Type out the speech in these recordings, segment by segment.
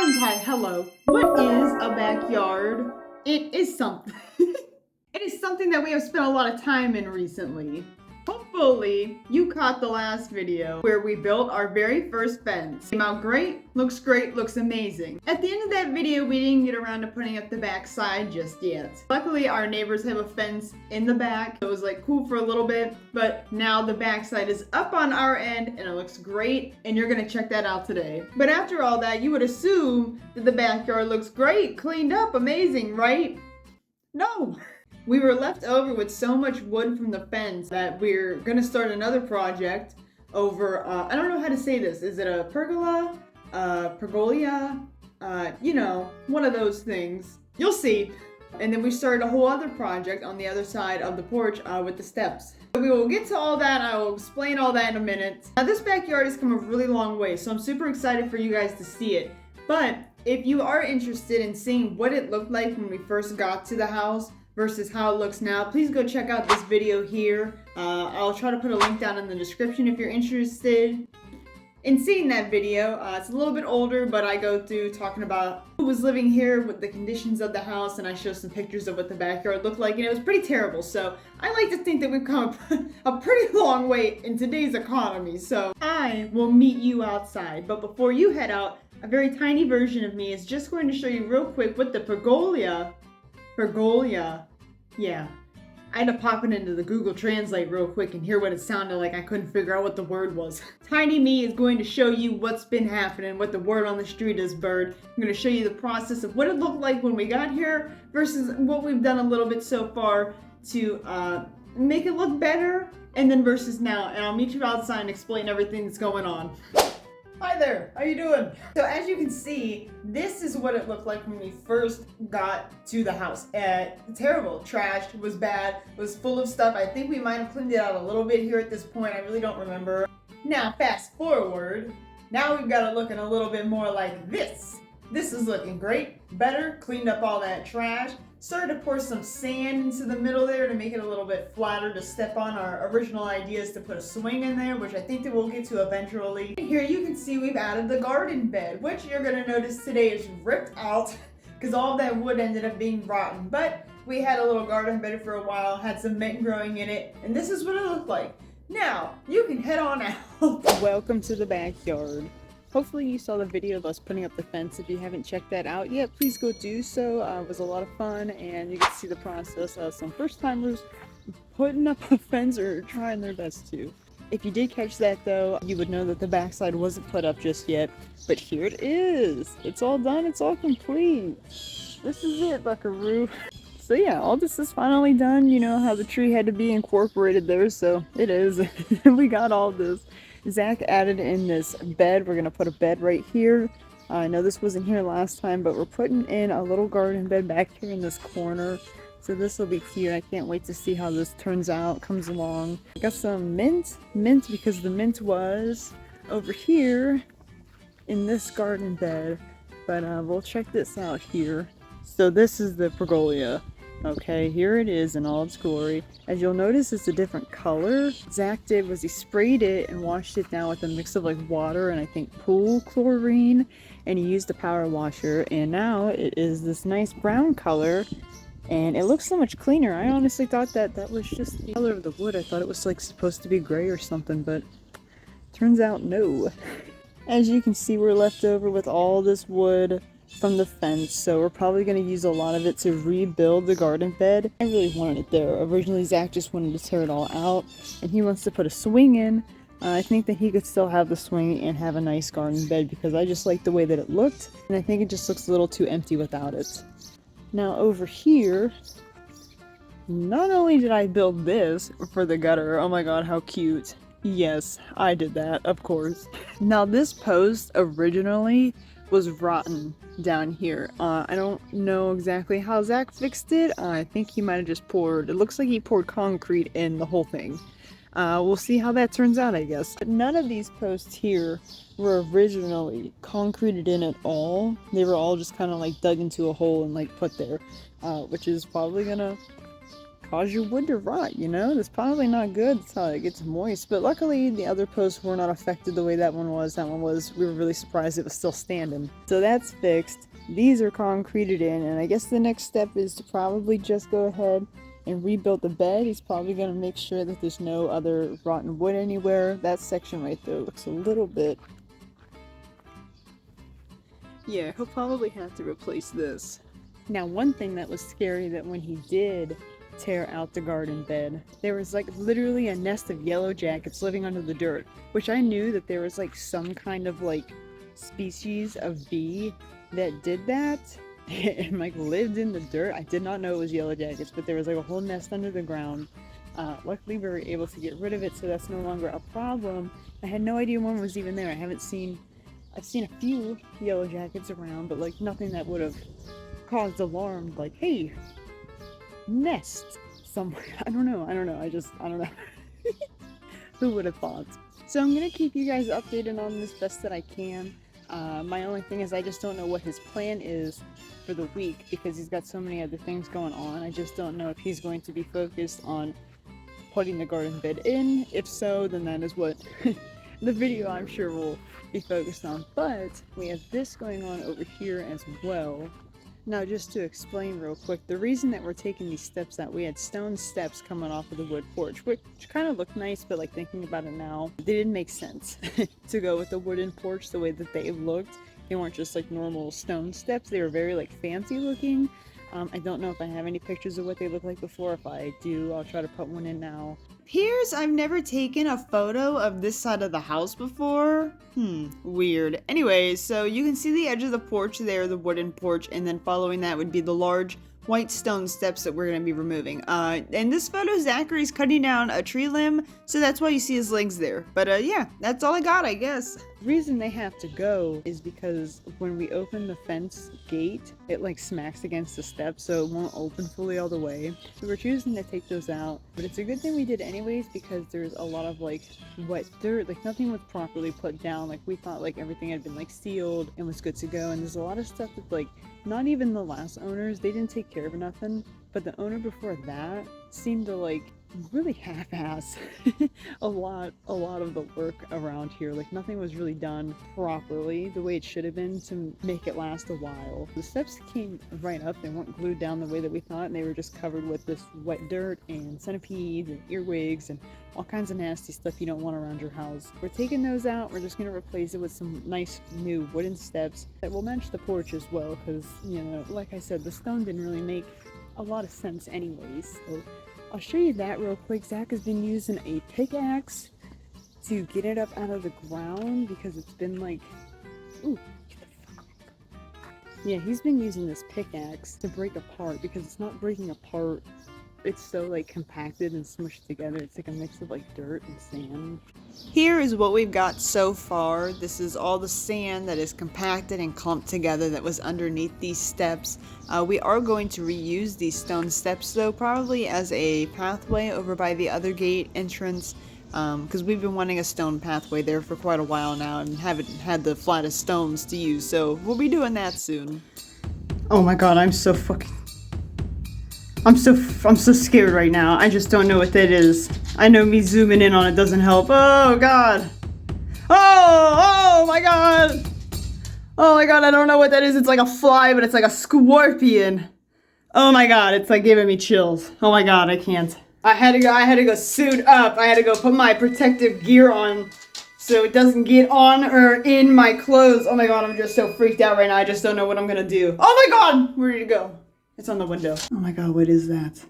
And hi, hello. What is a backyard? It is something. It is something that we have spent a lot of time in recently. Hopefully, you caught the last video where we built our very first fence. Came out great, looks amazing. At the end of that video, we didn't get around to putting up the back side just yet. Luckily, our neighbors have a fence in the back. It was like cool for a little bit, but now the back side is up on our end and it looks great, and you're gonna check that out today. But after all that, you would assume that the backyard looks great, cleaned up, amazing, right? No. We were left over with so much wood from the fence that we're gonna start another project over, I don't know how to say this. Is it a pergola? Pergola? You know, one of those things. You'll see. And then we started a whole other project on the other side of the porch with the steps. So we will get to all that. I will explain all that in a minute. Now this backyard has come a really long way, so I'm super excited for you guys to see it. But if you are interested in seeing what it looked like when we first got to the house versus how it looks now, please go check out this video here. I'll try to put a link down in the description if you're interested in seeing that video. It's a little bit older, but I go through talking about who was living here, with the conditions of the house, and I show some pictures of what the backyard looked like, and it was pretty terrible. So I like to think that we've come a pretty long way in today's economy. So I will meet you outside. But before you head out, a very tiny version of me is just going to show you real quick what the pergola, yeah. I had to pop it into the Google Translate real quick and hear what it sounded like. I couldn't figure out what the word was. Tiny me is going to show you what's been happening, what the word on the street is, bird. I'm going to show you the process of what it looked like when we got here versus what we've done a little bit so far to make it look better, and then versus now. And I'll meet you outside and explain everything that's going on. Hi there, how you doing? So as you can see, this is what it looked like when we first got to the house. Terrible, trashed, was bad, was full of stuff. I think we might have cleaned it out a little bit here at this point, I really don't remember. Now fast forward, now we've got it looking a little bit more like this. This is looking great, better, cleaned up all that trash. Started to pour some sand into the middle there to make it a little bit flatter to step on. Our original idea is to put a swing in there, which I think that we'll get to eventually. Here you can see we've added the garden bed, which you're going to notice today is ripped out because all of that wood ended up being rotten. But we had a little garden bed for a while, had some mint growing in it, and this is what it looked like. Now, you can head on out. Welcome to the backyard. Hopefully you saw the video of us putting up the fence. If you haven't checked that out yet, please go do so. It was a lot of fun, and you get to see the process of some first timers putting up a fence or trying their best to. If you did catch that though, you would know that the backside wasn't put up just yet, but here it is. It's all done, it's all complete. This is it, buckaroo. So yeah, all this is finally done. You know how the tree had to be incorporated there, so it is. We got all this. Zach added in this bed. We're gonna put a bed right here. I know this wasn't here last time, but we're putting in a little garden bed back here in this corner. So this will be cute. I can't wait to see how this turns out, comes along. I got some mint because the mint was over here in this garden bed. But we'll check this out here. So this is the pergola. Okay, here it is in all its glory. As you'll notice, it's a different color. Zach did was he sprayed it and washed it down with a mix of like water and I think pool chlorine, and he used a power washer, and now it is this nice brown color and it looks so much cleaner. I honestly thought that was just the color of the wood. I thought it was like supposed to be gray or something, but turns out no. As you can see, we're left over with all this wood from the fence, so we're probably going to use a lot of it to rebuild the garden bed. I really wanted it there. Originally Zach just wanted to tear it all out, and he wants to put a swing in. I think that he could still have the swing and have a nice garden bed because I just like the way that it looked, and I think it just looks a little too empty without it. Now over here, not only did I build this for the gutter, oh my god, how cute. Yes, I did that, of course. Now this post originally was rotten down here. I don't know exactly how Zach fixed it. I think he might have just poured, it looks like he poured concrete in the whole thing. We'll see how that turns out, I guess. But none of these posts here were originally concreted in at all. They were all just kind of like dug into a hole and like put there, which is probably gonna cause your wood to rot, you know? That's probably not good. That's how it gets moist. But luckily, the other posts were not affected the way that one was. That one was, we were really surprised it was still standing. So that's fixed. These are concreted in, and I guess the next step is to probably just go ahead and rebuild the bed. He's probably going to make sure that there's no other rotten wood anywhere. That section right there looks a little bit... Yeah, he'll probably have to replace this. Now, one thing that was scary, that when he did tear out the garden bed, there was like literally a nest of yellow jackets living under the dirt, which I knew that there was like some kind of like species of bee that did that and like lived in the dirt. I did not know it was yellow jackets, but there was like a whole nest under the ground. Luckily we were able to get rid of it, so that's no longer a problem. I had no idea one was even there. I've seen a few yellow jackets around, but like nothing that would have caused alarm, like, hey, nest somewhere. I don't know. I don't know. Who would have thought? So I'm gonna keep you guys updated on this best that I can. My only thing is I just don't know what his plan is for the week, because he's got so many other things going on. I just don't know if he's going to be focused on putting the garden bed in. If so, then that is what the video, I'm sure, will be focused on. But we have this going on over here as well. Now, just to explain real quick, the reason that we're taking these steps out, we had stone steps coming off of the wood porch, which kind of looked nice, but like thinking about it now, they didn't make sense to go with the wooden porch the way that they looked. They weren't just like normal stone steps, they were very like fancy looking. I don't know if I have any pictures of what they look like before. If I do, I'll try to put one in now. Appears I've never taken a photo of this side of the house before. Weird. Anyways, so you can see the edge of the porch there, the wooden porch, and then following that would be the large white stone steps that we're going to be removing. In this photo, Zachary's cutting down a tree limb, so that's why you see his legs there. But yeah, that's all I got, I guess. The reason they have to go is because when we open the fence gate, it like smacks against the steps, so it won't open fully all the way. So we're choosing to take those out, but it's a good thing we did anyways, because there's a lot of like wet dirt, like nothing was properly put down. Like we thought like everything had been like sealed and was good to go, and there's a lot of stuff that's like, not even the last owners, they didn't take care of nothing, but the owner before that seemed to like really half-ass a lot of the work around here. Like nothing was really done properly the way it should have been to make it last a while. The steps came right up, they weren't glued down the way that we thought, and they were just covered with this wet dirt and centipedes and earwigs and all kinds of nasty stuff you don't want around your house. We're taking those out. We're just going to replace it with some nice new wooden steps that will match the porch as well, because, you know, like I said, the stone didn't really make a lot of sense anyways. So I'll show you that real quick. Zach has been using a pickaxe to get it up out of the ground, because it's been like, ooh, get the fuck off. Yeah, he's been using this pickaxe to break apart, because it's not breaking apart. It's so like compacted and smushed together. It's like a mix of like dirt and sand. Here is what we've got so far. This is all the sand that is compacted and clumped together that was underneath these steps. We are going to reuse these stone steps though, probably as a pathway over by the other gate entrance, because we've been wanting a stone pathway there for quite a while now and haven't had the flattest stones to use, so we'll be doing that soon. Oh my god, I'm so scared right now. I just don't know what that is. I know me zooming in on it doesn't help. Oh god. Oh my god. Oh my god, I don't know what that is. It's like a fly, but it's like a scorpion. Oh my god, it's like giving me chills. Oh my god, I can't. I had to go suit up. I had to go put my protective gear on so it doesn't get on or in my clothes. Oh my god, I'm just so freaked out right now. I just don't know what I'm gonna do. Oh my god, where did it go? It's on the window. Oh my god, what is that?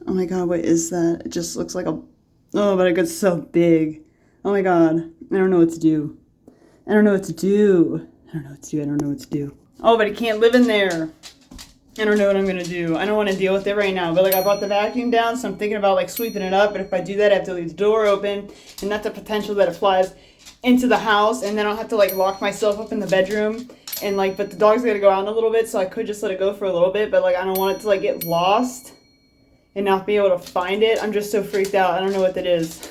Oh my god, what is that? It just looks like a... Oh, but it gets so big. Oh my god. I don't know what to do. I don't know what to do. I don't know what to do. I don't know what to do. Oh, but it can't live in there. I don't know what I'm gonna do. I don't want to deal with it right now. But like, I brought the vacuum down, so I'm thinking about like sweeping it up. But if I do that, I have to leave the door open. And that's the potential that it flies into the house. And then I'll have to like lock myself up in the bedroom. And like, but the dog's gotta go out in a little bit, so I could just let it go for a little bit, but like, I don't want it to like get lost and not be able to find it. I'm just so freaked out. I don't know what that is.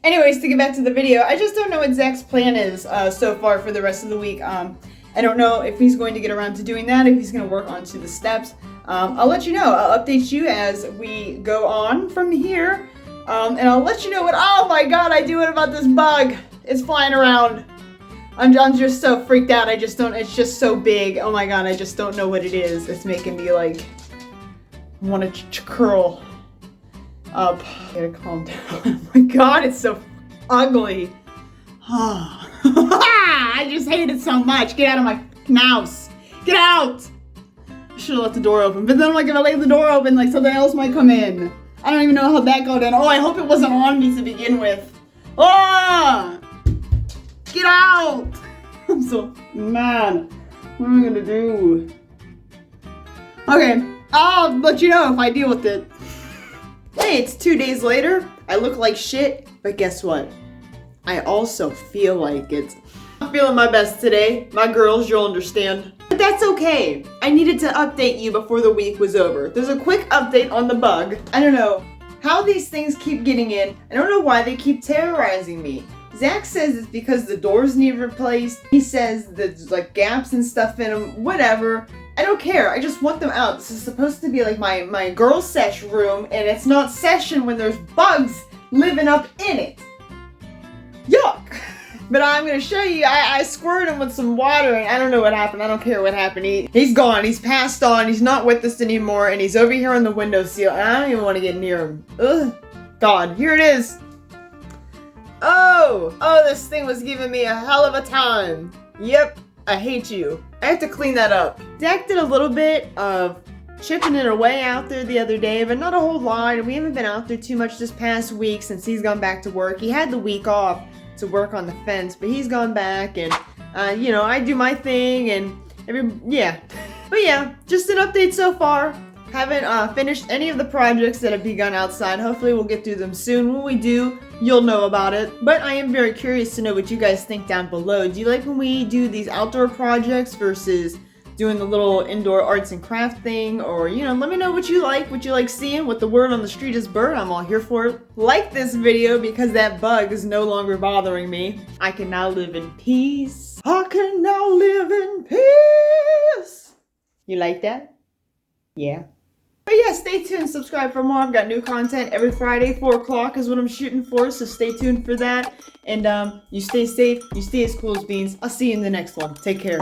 Anyways, to get back to the video, I just don't know what Zach's plan is so far for the rest of the week. I don't know if he's going to get around to doing that, if he's going to work onto the steps. I'll let you know. I'll update you as we go on from here. And I'll let you know what, oh my god, I do it about this bug. It's flying around. I'm just so freaked out. I just don't, it's just so big. Oh my god, I just don't know what it is. It's making me like, want to curl up. I gotta calm down. Oh my god, it's so ugly. I just hate it so much. Get out of my mouse. Get out! I should have left the door open. But then like if I leave the door open, like something else might come in. I don't even know how that got in. Oh, I hope it wasn't on me to begin with. Ah! Get out! I'm so mad. What am I gonna do? Okay, I'll let you know if I deal with it. Hey, it's 2 days later. I look like shit, but guess what? I also feel like it. I'm feeling my best today. My girls, you'll understand. But that's okay. I needed to update you before the week was over. There's a quick update on the bug. I don't know how these things keep getting in. I don't know why they keep terrorizing me. Zach says it's because the doors need replaced. He says there's like gaps and stuff in them. Whatever. I don't care. I just want them out. This is supposed to be like my girl sesh room, and it's not session when there's bugs living up in it. Yuck! But I'm gonna show you, I squirted him with some water and I don't know what happened. I don't care what happened. He's gone. He's passed on. He's not with us anymore, and he's over here on the windowsill, and I don't even want to get near him. Ugh. God, here it is. Oh, this thing was giving me a hell of a time. Yep, I hate you. I have to clean that up. Dak did a little bit of chipping it away out there the other day, but not a whole lot, and we haven't been out there too much this past week since he's gone back to work. He had the week off to work on the fence, but he's gone back, and you know, I do my thing, and yeah. But yeah, just an update so far. Haven't finished any of the projects that have begun outside. Hopefully we'll get through them soon. When we do, you'll know about it. But I am very curious to know what you guys think down below. Do you like when we do these outdoor projects versus doing the little indoor arts and craft thing? Or, you know, let me know what you like seeing. What the word on the street is bird. I'm all here for it. Like this video because that bug is no longer bothering me. I can now live in peace. I can now live in peace. You like that? Yeah. But yeah, stay tuned, subscribe for more. I've got new content every Friday, 4 o'clock is what I'm shooting for, so stay tuned for that. And you stay safe, you stay as cool as beans. I'll see you in the next one. Take care.